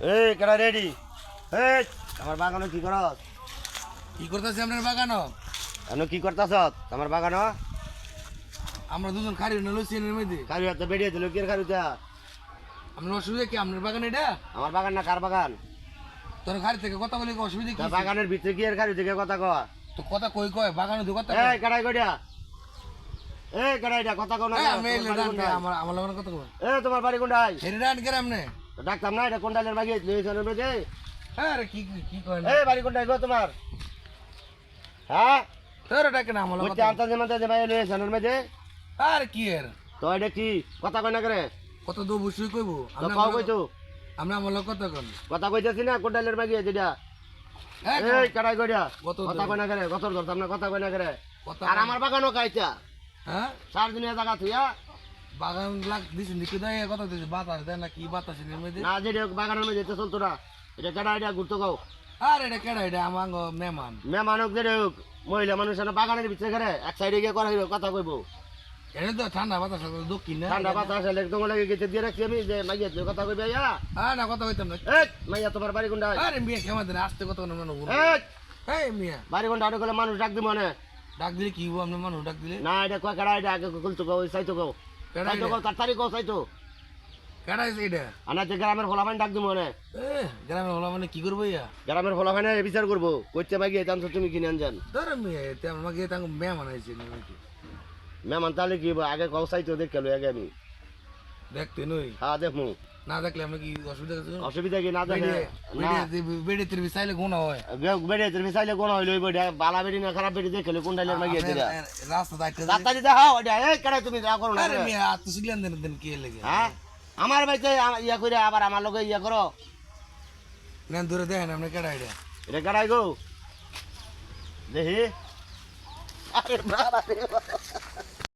এই কেডা রেডি? এই আমার বাগানো কি করস? কি করতেছি আপনার বাগানো? এনো কি করতাছ আমার বাগানো? আমরা দুজন খারি না লইছি এর মধ্যে। কারু হাতে বেরিয়ে দিল কি কারুটা? আপনার অসুবিধা কি আপনার বাগান এটা? আমার বাগান না কার বাগান? তোর খারি থেকে কথা বলি কি অসুবিধা কি? বাগানের ভিতরে কি আর কারু থেকে কথা কয়? তো কথা কই কয় বাগানে তো কথা এই কেডাই কইডা? এই কেডাইডা কথা কও না? আমি আমার আমার লগন কথা কই। এই তোমার বাড়ি কোনটাই? হেরি রান করে আমনে। ডাকতাম না এটা কোনটালের বাগিয়ে লইছনের মধ্যে? আরে কি কি কয় না? এই বাড়ি কোনটাই গো তোমার? হ্যাঁ? তোর ডাকে না আমার লগন। বুঝতে আনতে যেমন যে ভাই লইছনের মধ্যে? আরে কি এর? তো এটা কি কথা কয় না করে? কত দো বসুই কইবো। তো কও কইতো? আমরা আমার লগ কথা কন। কথা কইতেছি না কোনটালের বাগিয়ে যেটা? হ্যাঁ এই কেডাই কইডা? কত কথা কয় না করে? গতর ধরতাম না কথা কয় না করে? কথা আর আমার বাগানও কাইতা হ্যাঁ 4 দিনের জায়গা থুইয়া বাগান লাগ দিছি নিকে দেয় কথা দিছি বাতাস দেয় না কি বাতাস এর মধ্যে। না যেটা বাগানের মধ্যে যেতে চলতো না এটা কেডা এটা ঘুরতো গাও আরে এটা কেডা এটা আমার মেহমান। মেহমানক যেটা হোক মহিলা মানুষ না বাগানের ভিতরে করে এক সাইডে গিয়ে করা হইলো কথা কইবো এনে তো ঠান্ডা বাতাস দক্ষিণ না ঠান্ডা বাতাস একদম লাগে গেছে দিয়ে রাখছি আমি যে মাইয়া তুই কথা কইবে ইয়া হ্যাঁ না কথা হইতাম না। এই মাইয়া তোমার বাড়ি কোনটা? আরে মিয়া কেমন দিন আসতে কথা না মানুষ এই এই মিয়া বাড়ি কোনটা আরে কইলে মানুষ ডাক দিব মনে ডাক দিলে কি হবো আপনি মানুষ ডাক দিলে? না এটা কয় কেডা এটা আগে কইতো গাও চাইতো গাও কেডা চাইতো গাও তাড়াতাড়ি গাও চাইতো কেডা আছে এটা? আনা যে গ্রামের ফলাফান ডাক দিব মনে এ গ্রামে হলো মানে কি করবো ইয়া? গ্রামের ফলাফানে বিচার করবো কইতে মাগিয়ে জানছো তুমি কিনে আনজান ধরে মিয়া এতে আমাকে তাঙ্গ মেহমান আইছে নাকি মেহমান তাহলে কি হইবো? আগে গাও চাইতো দেখে লো আগে আমি দেখতে নই হ্যাঁ দেখমু না দেখলে আমরা কি অসুবিধা আছে? অসুবিধা কি না দেখে না বেড়ে তিরবি চাইলে গুণা হয়। বেড়ে তুমি চাইলে কোন হইলো বালা বেড়ি না খারাপ বেড়ি দেখে কোন ডাইলের মাগিয়ে দিলা রাস্তা দাইতে তাড়াতাড়ি দেখাও এটা এই কেডা তুমি যা করো না আরে মিয়া আত সিগলান দেন দেন কি লাগে? হ্যাঁ আমার বাড়িতে ইয়া করে আবার আমার লগে ইয়া করো নেন দূরে দেখেন আপনি কেডা এটা? এটা কেডাই গো দেখি আরে বাবা রে বাবা।